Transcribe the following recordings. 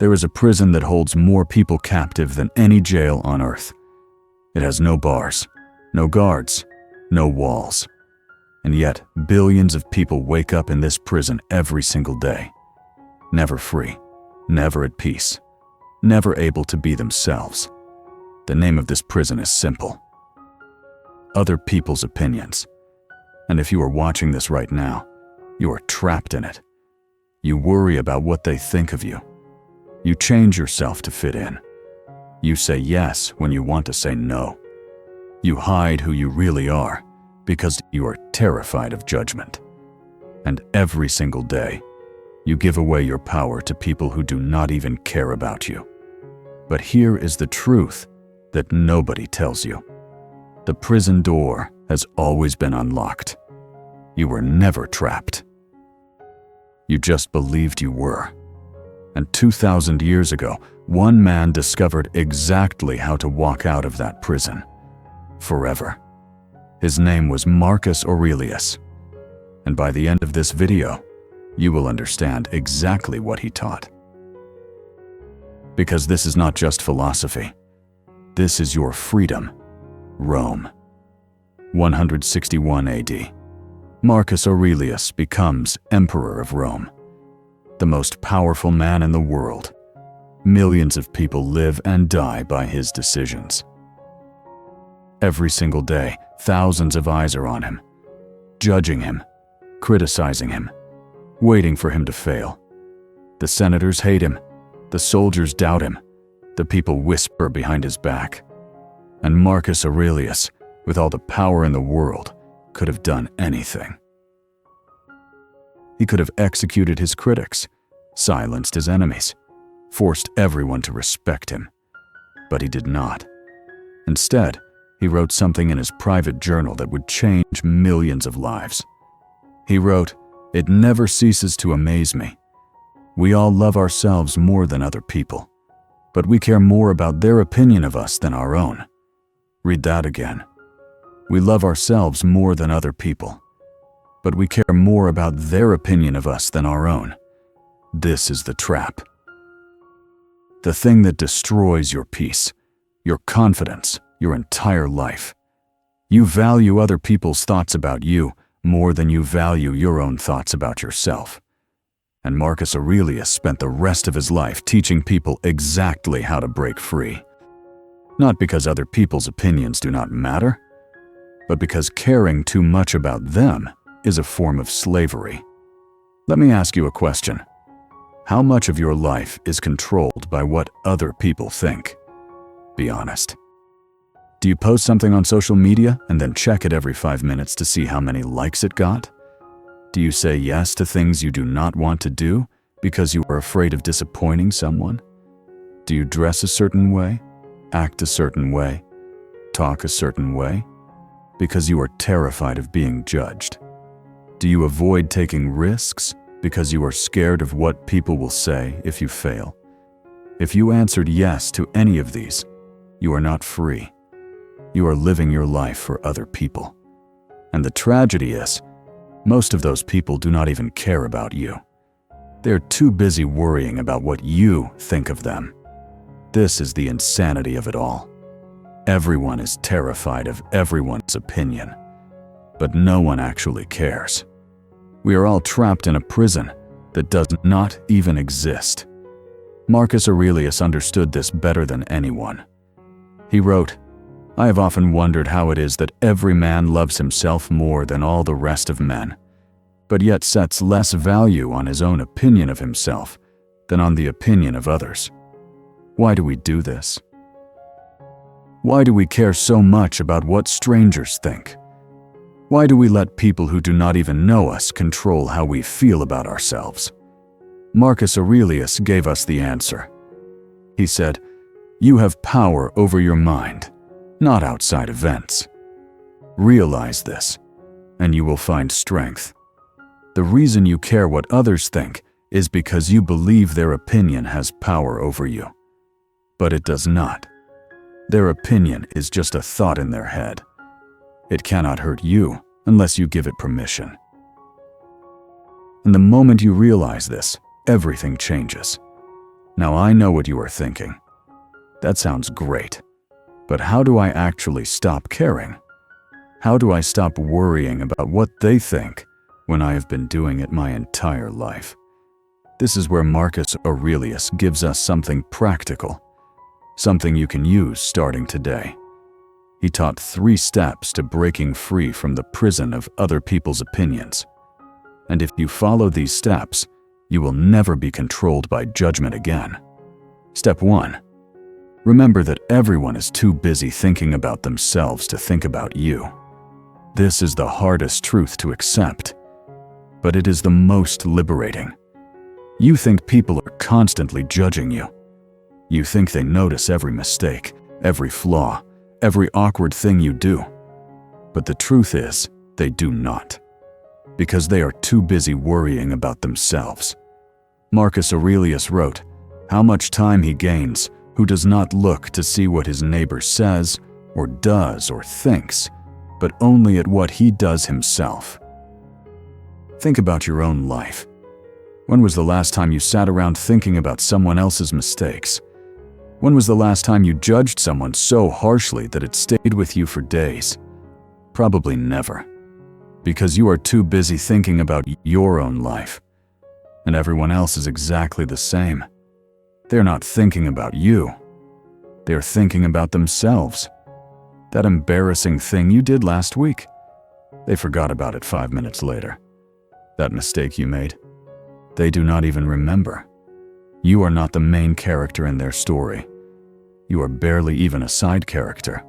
There is a prison that holds more people captive than any jail on earth. It has no bars, no guards, no walls. And yet, billions of people wake up in this prison every single day. Never free, never at peace, never able to be themselves. The name of this prison is simple: other people's opinions. And if you are watching this right now, you are trapped in it. You worry about what they think of you. You change yourself to fit in. You say yes when you want to say no. You hide who you really are because you are terrified of judgment. And every single day, you give away your power to people who do not even care about you. But here is the truth that nobody tells you. The prison door has always been unlocked. You were never trapped. You just believed you were. And 2,000 years ago, one man discovered exactly how to walk out of that prison. Forever. His name was Marcus Aurelius. And by the end of this video, you will understand exactly what he taught. Because this is not just philosophy. This is your freedom. Rome. 161 AD. Marcus Aurelius becomes Emperor of Rome, the most powerful man in the world. Millions of people live and die by his decisions. Every single day, thousands of eyes are on him, judging him, criticizing him, waiting for him to fail. The senators hate him, the soldiers doubt him, the people whisper behind his back. And Marcus Aurelius, with all the power in the world, could have done anything. He could have executed his critics, silenced his enemies, forced everyone to respect him. But he did not. Instead, he wrote something in his private journal that would change millions of lives. He wrote, "It never ceases to amaze me. We all love ourselves more than other people, but we care more about their opinion of us than our own." Read that again. We love ourselves more than other people, but we care more about their opinion of us than our own. This is the trap. The thing that destroys your peace, your confidence, your entire life. You value other people's thoughts about you more than you value your own thoughts about yourself. And Marcus Aurelius spent the rest of his life teaching people exactly how to break free. Not because other people's opinions do not matter, but because caring too much about them is a form of slavery. Let me ask you a question. How much of your life is controlled by what other people think? Be honest. Do you post something on social media and then check it every 5 minutes to see how many likes it got? Do you say yes to things you do not want to do because you are afraid of disappointing someone? Do you dress a certain way, act a certain way, talk a certain way, because you are terrified of being judged? Do you avoid taking risks because you are scared of what people will say if you fail? If you answered yes to any of these, you are not free. You are living your life for other people. And the tragedy is, most of those people do not even care about you. They're too busy worrying about what you think of them. This is the insanity of it all. Everyone is terrified of everyone's opinion, but no one actually cares. We are all trapped in a prison that does not even exist. Marcus Aurelius understood this better than anyone. He wrote, "I have often wondered how it is that every man loves himself more than all the rest of men, but yet sets less value on his own opinion of himself than on the opinion of others. Why do we do this? Why do we care so much about what strangers think? Why do we let people who do not even know us control how we feel about ourselves?" Marcus Aurelius gave us the answer. He said, "You have power over your mind, not outside events. Realize this, and you will find strength. The reason you care what others think is because you believe their opinion has power over you. But it does not. Their opinion is just a thought in their head. It cannot hurt you unless you give it permission." And the moment you realize this, everything changes. Now I know what you are thinking. That sounds great. But how do I actually stop caring? How do I stop worrying about what they think when I have been doing it my entire life? This is where Marcus Aurelius gives us something practical, something you can use starting today. He taught 3 steps to breaking free from the prison of other people's opinions. And if you follow these steps, you will never be controlled by judgment again. Step 1. Remember that everyone is too busy thinking about themselves to think about you. This is the hardest truth to accept, but it is the most liberating. You think people are constantly judging you. You think they notice every mistake, every flaw, every awkward thing you do. But the truth is, they do not, because they are too busy worrying about themselves. Marcus Aurelius wrote, "How much time he gains who does not look to see what his neighbor says or does or thinks, but only at what he does himself." Think about your own life. When was the last time you sat around thinking about someone else's mistakes? When was the last time you judged someone so harshly that it stayed with you for days? Probably never, because you are too busy thinking about your own life. And everyone else is exactly the same. They're not thinking about you. They're thinking about themselves. That embarrassing thing you did last week, they forgot about it 5 minutes later. That mistake you made, they do not even remember. You are not the main character in their story. You are barely even a side character.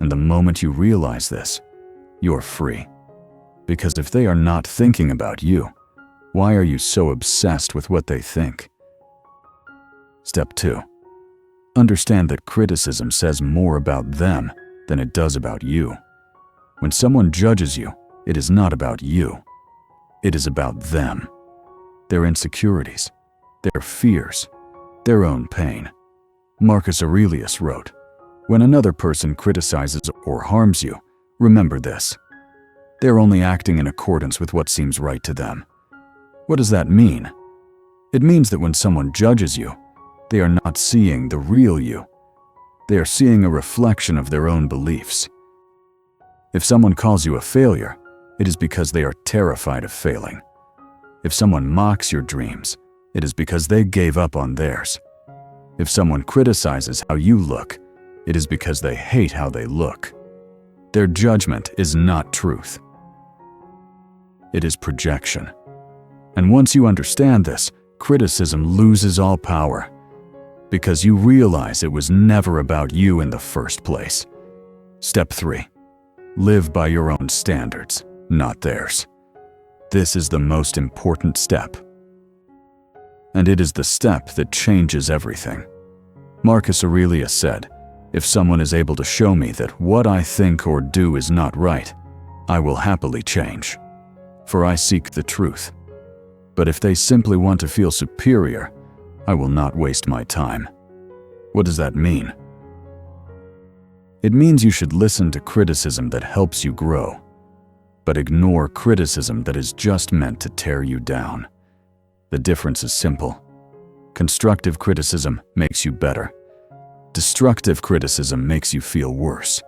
And the moment you realize this, you're free. Because if they are not thinking about you, why are you so obsessed with what they think? Step 2. Understand that criticism says more about them than it does about you. When someone judges you, it is not about you. It is about them. Their insecurities, their fears, their own pain. Marcus Aurelius wrote, "When another person criticizes or harms you, remember this. They're only acting in accordance with what seems right to them." What does that mean? It means that when someone judges you, they are not seeing the real you. They are seeing a reflection of their own beliefs. If someone calls you a failure, it is because they are terrified of failing. If someone mocks your dreams, it is because they gave up on theirs. If someone criticizes how you look, it is because they hate how they look. Their judgment is not truth. It is projection. And once you understand this, criticism loses all power, because you realize it was never about you in the first place. Step 3. Live by your own standards, not theirs. This is the most important step. And it is the step that changes everything. Marcus Aurelius said, "If someone is able to show me that what I think or do is not right, I will happily change, for I seek the truth. But if they simply want to feel superior, I will not waste my time." What does that mean? It means you should listen to criticism that helps you grow, but ignore criticism that is just meant to tear you down. The difference is simple. Constructive criticism makes you better. Destructive criticism makes you feel worse.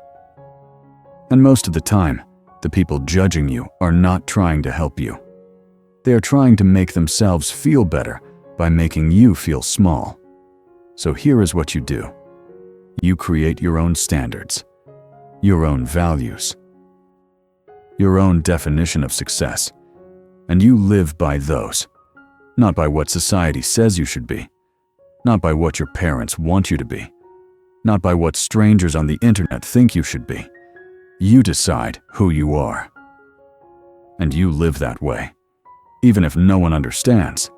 And most of the time, the people judging you are not trying to help you. They are trying to make themselves feel better by making you feel small. So here is what you do. You create your own standards, your own values, your own definition of success, and you live by those, not by what society says you should be, not by what your parents want you to be, not by what strangers on the internet think you should be. You decide who you are. And you live that way, even if no one understands,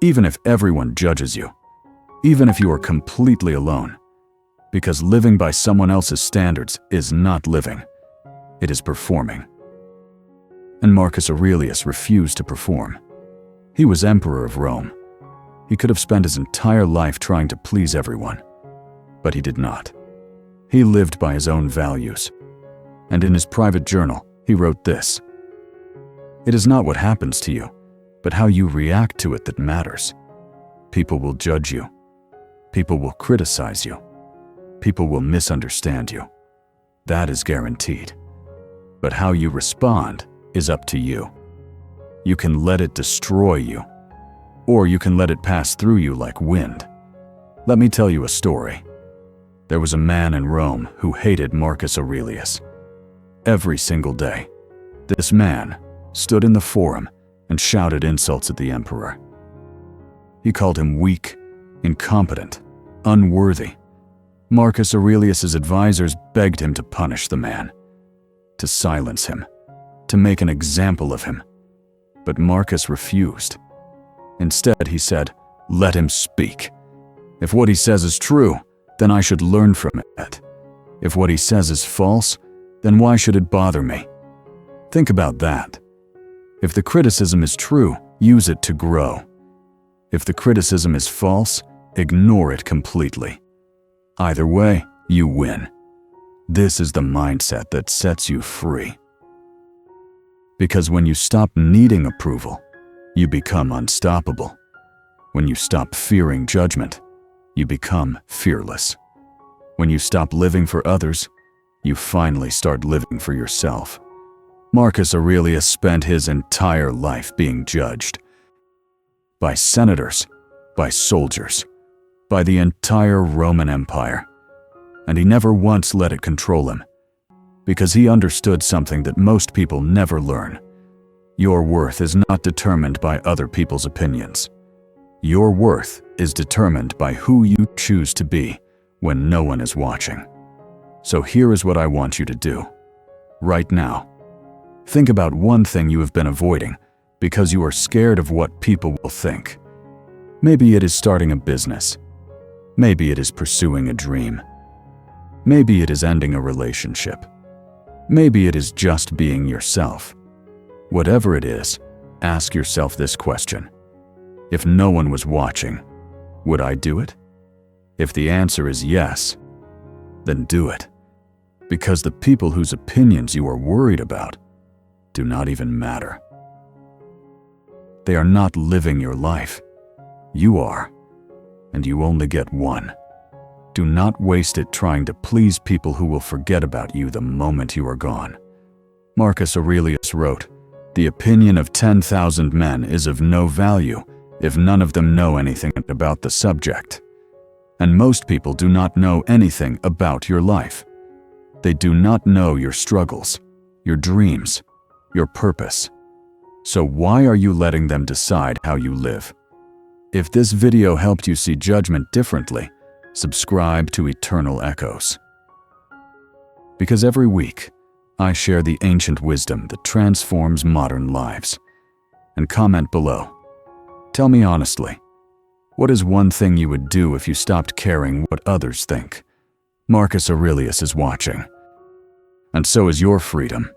even if everyone judges you, even if you are completely alone. Because living by someone else's standards is not living, it is performing. And Marcus Aurelius refused to perform. He was emperor of Rome. He could have spent his entire life trying to please everyone, but he did not. He lived by his own values. And in his private journal, he wrote this: "It is not what happens to you, but how you react to it that matters. People will judge you. People will criticize you. People will misunderstand you. That is guaranteed. But how you respond is up to you. You can let it destroy you, or you can let it pass through you like wind. Let me tell you a story. There was a man in Rome who hated Marcus Aurelius. Every single day, this man stood in the forum and shouted insults at the emperor. He called him weak, incompetent, unworthy. Marcus Aurelius's advisors begged him to punish the man, to silence him, to make an example of him. But Marcus refused. Instead, he said, "Let him speak. If what he says is true, then I should learn from it. If what he says is false, then why should it bother me?" Think about that. If the criticism is true, use it to grow. If the criticism is false, ignore it completely. Either way, you win. This is the mindset that sets you free. Because when you stop needing approval, you become unstoppable. When you stop fearing judgment, you become fearless. When you stop living for others, you finally start living for yourself. Marcus Aurelius spent his entire life being judged. By senators, by soldiers, by the entire Roman Empire. And he never once let it control him, because he understood something that most people never learn. Your worth is not determined by other people's opinions. Your worth is determined by who you choose to be when no one is watching. So here is what I want you to do. Right now, think about one thing you have been avoiding because you are scared of what people will think. Maybe it is starting a business. Maybe it is pursuing a dream. Maybe it is ending a relationship. Maybe it is just being yourself. Whatever it is, ask yourself this question. If no one was watching, would I do it? If the answer is yes, then do it. Because the people whose opinions you are worried about do not even matter. They are not living your life. You are, and you only get one. Do not waste it trying to please people who will forget about you the moment you are gone. Marcus Aurelius wrote, "The opinion of 10,000 men is of no value if none of them know anything about the subject." And most people do not know anything about your life. They do not know your struggles, your dreams, your purpose. So why are you letting them decide how you live? If this video helped you see judgment differently, subscribe to Eternal Echoes. Because every week, I share the ancient wisdom that transforms modern lives. And comment below. Tell me honestly, what is one thing you would do if you stopped caring what others think? Marcus Aurelius is watching. And so is your freedom.